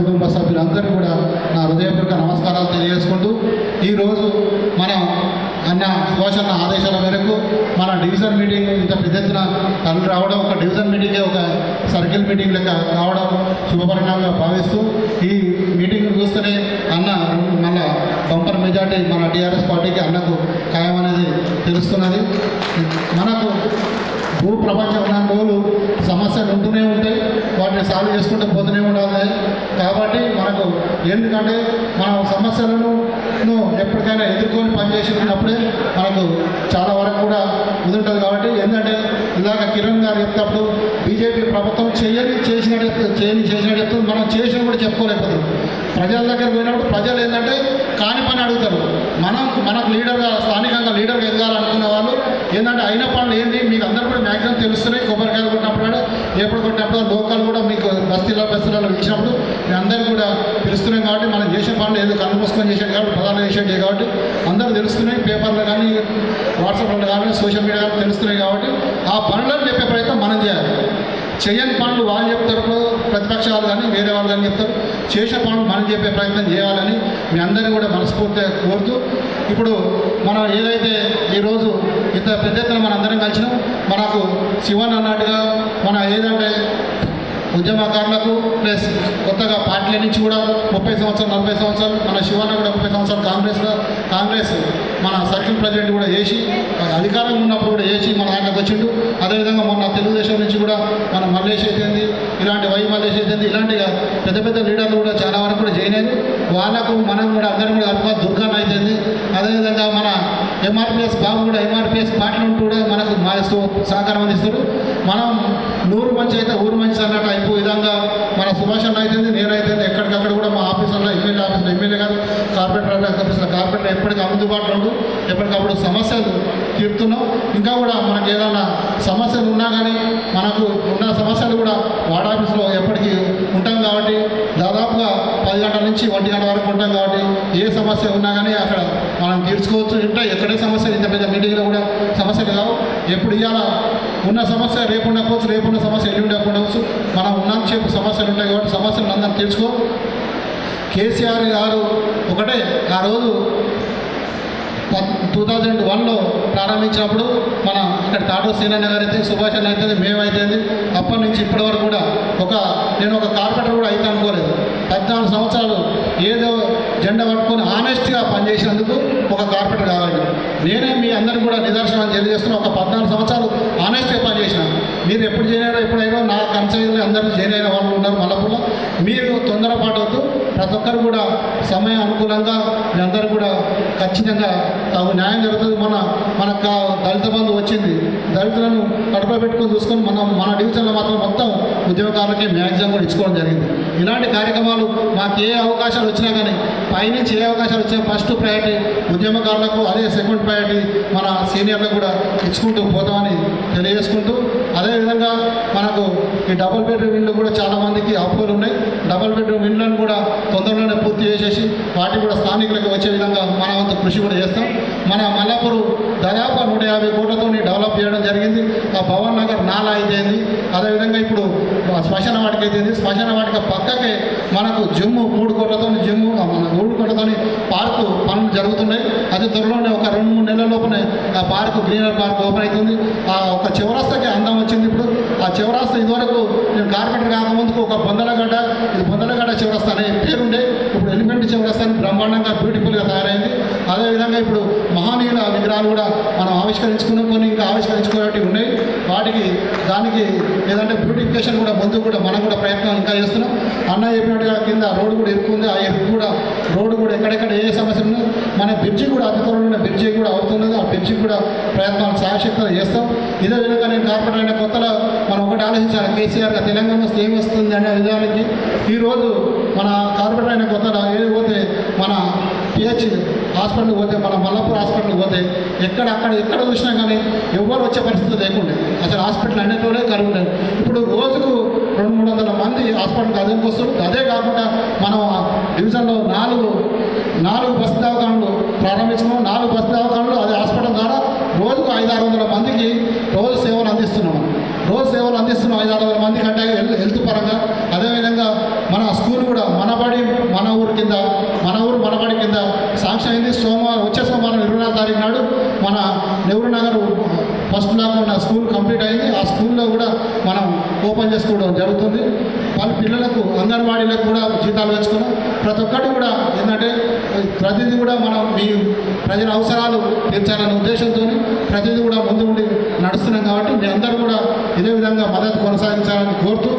కుటుంబ సభ్యులందరూ కూడా నా హృదయపూర్వక నమస్కారాలు తెలియజేసుకుంటూ ఈరోజు మనం అన్న సుభాష్ అన్న ఆదేశాల మేరకు మన డివిజన్ మీటింగ్ ఇంత పెద్ద ఎత్తున తరలి రావడం, ఒక డివిజన్ మీటింగే ఒక సర్కిల్ మీటింగ్ లెక్క కావడం శుభపరిణామంగా భావిస్తూ ఈ మీటింగ్ చూస్తేనే అన్న మళ్ళా బంపర్ మెజార్టీ మన టీఆర్ఎస్ పార్టీకి అన్నకు ఖాయం అనేది తెలుస్తున్నది. మనకు భూ ప్రపంచం ఉన్న రోజులు సమస్యలు ఉంటూనే ఉంటాయి, వాటిని సాల్వ్ చేసుకుంటూ పోతూనే ఉండాలి. కాబట్టి మనకు ఎందుకంటే మనం సమస్యలను ఎప్పటికైనా ఎదుర్కొని పనిచేసినప్పుడే మనకు చాలా వరకు కూడా కుదురుతుంది. కాబట్టి ఏంటంటే ఇలాగ కిరణ్ గారు చెప్తేప్పుడు బీజేపీ ప్రభుత్వం చేసినట్టు మనం చేసిన కూడా చెప్పుకోలేకపోతాం. ప్రజల దగ్గర పోయినప్పుడు ప్రజలు ఏంటంటే కాని పని అడుగుతారు. మనకు లీడర్గా స్థానికంగా లీడర్గా ఎదగాలనుకున్న వాళ్ళు ఏంటంటే అయిన పనులు ఏంటి మీకు అందరూ కూడా మ్యాక్సిమం తెలుస్తున్నాయి. కొబ్బరికాయలు కొట్టినప్పుడు ఎప్పుడు కొట్టినప్పుడు లోకల్ కూడా మీకు బస్తీలలో ఇచ్చినప్పుడు మీ అందరికీ కూడా తెలుస్తున్నాయి. కాబట్టి మనం చేసే పనులు ఏదో కళ్ళు మూసుకొని చేసేది కాబట్టి ప్రధాన చేసేది కాబట్టి అందరూ తెలుస్తున్నాయి. పేపర్లో కానీ వాట్సాప్లో కానీ సోషల్ మీడియా కానీ తెలుస్తున్నాయి. కాబట్టి ఆ పనులను చెప్పే ప్రయత్నం మనం చేయాలి. చేయని పనులు వాళ్ళు చెప్తారు, ప్రతిపక్షాలు కానీ వేరే వాళ్ళు కానీ చెప్తారు. చేసే పనులు మనం చెప్పే ప్రయత్నం చేయాలని మీ అందరినీ కూడా మనస్ఫూర్తిగా కోరుతూ, ఇప్పుడు మనం ఏదైతే ఈరోజు ఇంత పెద్ద ఎత్తున మన అందరం కలిసినాం, మనకు శివన్ అన్నట్టుగా మన ఏదంటే ఉద్యమకారులకు ప్లస్ కొత్తగా పార్టీల నుంచి కూడా 30 సంవత్సరాలు 40 సంవత్సరాలు మన శివన్న కూడా 30 సంవత్సరాలు కాంగ్రెస్ మన సర్కిల్ ప్రెసిడెంట్ కూడా చేసి అధికారం ఉన్నప్పుడు కూడా చేసి మన దాంట్లోకి వచ్చిండు. అదేవిధంగా మొన్న తెలుగుదేశం నుంచి కూడా మన మల్లేష్ అయితేంది, ఇలాంటి మల్లేష్ అయితేంది, ఇలాంటి పెద్ద పెద్ద లీడర్లు కూడా చాలా వరకు కూడా చేయలేదు. వాళ్ళకు మనం కూడా అందరం కూడా కలుపుగా దుర్గాన్ అయితేంది. అదేవిధంగా మన ఎంఆర్పిఎస్ బాబు కూడా ఎంఆర్పిఎస్ పార్టీ నుండి కూడా మనకు మా సహకారం అందిస్తారు. మనం నూరు మంచి అయితే ఊరు మంచి అన్నట్టు అయిపో విధంగా మన సుభాష్ అన్న అయితేంది, నేనైతే ఎక్కడికక్కడ కూడా మా ఆఫీసులో ఎమ్మెల్యే కాదు కార్పొరేటర్ ఆఫీసులో కార్పొరేటర్ ఎప్పటికీ అందుబాటులో ఉండు ఎప్పటికప్పుడు సమస్యలు తీరుతున్నాం. ఇంకా కూడా మనకు ఏదైనా సమస్యలు ఉన్నా కానీ మనకు ఉన్న సమస్యలు కూడా వార్డ్ ఆఫీస్లో ఎప్పటికీ ఉంటాం. కాబట్టి దాదాపుగా 10 గంటల నుంచి 1 గంట వరకు ఉంటాం. కాబట్టి ఏ సమస్య ఉన్నా కానీ అక్కడ మనం తీర్చుకోవచ్చు. ఉంటాయి ఎక్కడే సమస్య, ఇంత పెద్ద మీటింగ్లో కూడా సమస్యలు కావు. ఎప్పుడు ఇవాళ ఉన్న సమస్య రేపు ఉండకపోవచ్చు, రేపు ఉన్న సమస్య ఎల్లుండి ఉండకపోవచ్చు. మనం ఉన్నంత సేపు సమస్యలు ఉంటాయి. కాబట్టి సమస్యలు అందరం తీర్చుకో. కేసీఆర్ గారు ఒకటే ఆ రోజు 2001లో ప్రారంభించినప్పుడు మన ఇక్కడ తాటో సీనన్న గారు అయితే సుభాష్ అన్న అయితే మేమైతే అప్పటి నుంచి ఇప్పటి వరకు కూడా నేను ఒక కార్పొరేటర్ కూడా అయితే అనుకోలేదు. 14 సంవత్సరాలు ఏదో జెండా పట్టుకొని ఆనెస్ట్గా పనిచేసినందుకు ఒక కార్పొరేటర్ కావాలి. నేనే మీ అందరికీ కూడా నిదర్శనం తెలియజేస్తున్నా. ఒక 14 సంవత్సరాలు ఆనెస్ట్గా పనిచేసిన మీరు ఎప్పుడు చేయనారో ఎప్పుడైనా నా కన్సైన్లు అందరూ జాయిన్ అయిన వాళ్ళు ఉన్నారు. మల్లపుల్లో మీరు తొందరపాటు వద్దు, ప్రతి ఒక్కరు కూడా సమయం అనుకూలంగా మీ అందరూ కూడా ఖచ్చితంగా న్యాయం జరుగుతుంది. మనకు దళిత బంధు వచ్చింది, దళితులను కడుపులో పెట్టుకొని చూసుకొని మన డివిజన్లో మాత్రం మొత్తం ఉద్యోగకారులకి మ్యాక్సిమం కూడా ఇచ్చుకోవడం జరిగింది. ఇలాంటి కార్యక్రమాలు మాకు ఏ అవకాశాలు వచ్చినా కానీ పైనుంచి ఏ అవకాశాలు వచ్చినా ఫస్ట్ ప్రయారిటీ ఉద్యమకారులకు, అదే సెకండ్ ప్రయారిటీ మన సీనియర్లకు కూడా ఇచ్చుకుంటూ పోతామని తెలియజేసుకుంటూ, అదేవిధంగా మనకు ఈ డబుల్ బెడ్రూమ్ ఇండ్లు కూడా చాలామందికి అప్పులు ఉన్నాయి. డబుల్ బెడ్రూమ్ ఇండ్లను కూడా తొందరలోనే పూర్తి చేసేసి వాటి కూడా స్థానికులకు వచ్చే విధంగా మన వంతు కృషి కూడా చేస్తాం. మన మల్లాపూర్ దాదాపు 150 కోట్లతో డెవలప్ చేయడం జరిగింది. ఆ భవన్ నగర్ నాలా అయితేంది, అదేవిధంగా ఇప్పుడు శ్మశాన వాటిక అయితేంది. శ్మశాన వాటిక పక్కకే మనకు జిమ్ 3 కోట్లతో మన 3 కోట్లతో పార్కు పనులు జరుగుతున్నాయి. అది త్వరలోనే ఒక 2-3 నెలల లోపలే ఆ పార్కు గ్రీనర్ పార్క్ ఓపెన్ అవుతుంది. ఆ ఒక చివరస్తకి అందం వచ్చింది. ఇప్పుడు ఆ చివరస్త ఇదివరకు నేను కార్పొరేటర్ కాకముందుకు ఒక బొందలగడ్డ, ఇది బొందలగడ్డ చివరస్త అనే పేరుండే, ఇప్పుడు ఎలిమెంట్ చివరస్తాని బ్రహ్మాండంగా బ్యూటిఫుల్గా తయారైంది. అదేవిధంగా ఇప్పుడు మహానీయుల విగ్రహాలు కూడా మనం ఆవిష్కరించుకున్నాం, కొన్ని ఇంకా ఆవిష్కరించుకునేవి ఉన్నాయి. దానికి ఏదంటే బ్యూటిఫికేషన్ కూడా ముందు కూడా మనం కూడా ప్రయత్నం ఇంకా చేస్తున్నాం. అన్న చెప్పినట్టుగా కింద రోడ్డు కూడా ఎక్కువ ఆ ఎరుపు కూడా రోడ్డు కూడా ఎక్కడెక్కడ ఏ సమస్యలు ఉన్నాయి. మన బ్రిడ్జి కూడా అతి త్వరలో బ్రిడ్జి కూడా అవుతున్నది. ఆ బ్రిడ్జి కూడా ప్రయత్నాలు సాయశక్తులు చేస్తాం. ఇదే విధంగా నేను కార్పొరేటర్ అయిన కొత్తలో మనం ఒకటి ఆలోచించాలి, కేసీఆర్గా తెలంగాణ వస్తే ఏం వస్తుంది అనే విధానానికి ఈరోజు మన కార్పొరేటర్ అయిన కొత్తలో ఏది పోతే మన పిహెచ్ హాస్పిటల్కి పోతే, మన మల్లపూర్ హాస్పిటల్కి పోతే ఎక్కడ చూసినా కానీ ఎవరు వచ్చే పరిస్థితి లేకుండా అసలు హాస్పిటల్ అన్నిటిలోనే కరుగుతాయి. ఇప్పుడు రోజుకు 200-300 మంది హాస్పిటల్కి అదేందుకు వస్తారు. అదే కాకుండా మనం డివిజన్లో 4 బస్సు దవాఖానలు ప్రారంభించుకున్నాం. 4 బస్సు దవాఖానలు అదే హాస్పిటల్ ద్వారా రోజుకు 500-600 మందికి రోజు సేవలు అందిస్తున్నాం. 500-600 మందికి అంటే హెల్త్ పరంగా. అదేవిధంగా మన స్కూల్ కూడా మన మనబడి మన ఊరు కింద మనబడి కింద శాంక్షన్ అయింది. వచ్చే సోమవారం 24వ తారీఖు నాడు మన నెహ్రూ నగర్ ఫస్ట్ బ్లాక్ ఉన్న స్కూల్ కంప్లీట్ అయింది. ఆ స్కూల్లో కూడా మనం ఓపెన్ చేసుకోవడం జరుగుతుంది. వాళ్ళ పిల్లలకు అంగన్వాడీలకు కూడా జీతాలు పెంచుకున్నాం. ప్రతి ఒక్కటి కూడా ఏంటంటే ప్రతిదీ కూడా మనం మీ ప్రజల అవసరాలు తీర్చాలనే ఉద్దేశంతో ప్రతిదీ కూడా ముందు ఉండి నడుస్తున్నాం. కాబట్టి మీ అందరూ కూడా ఇదే విధంగా మద్దతు కొనసాగించాలని కోరుతూ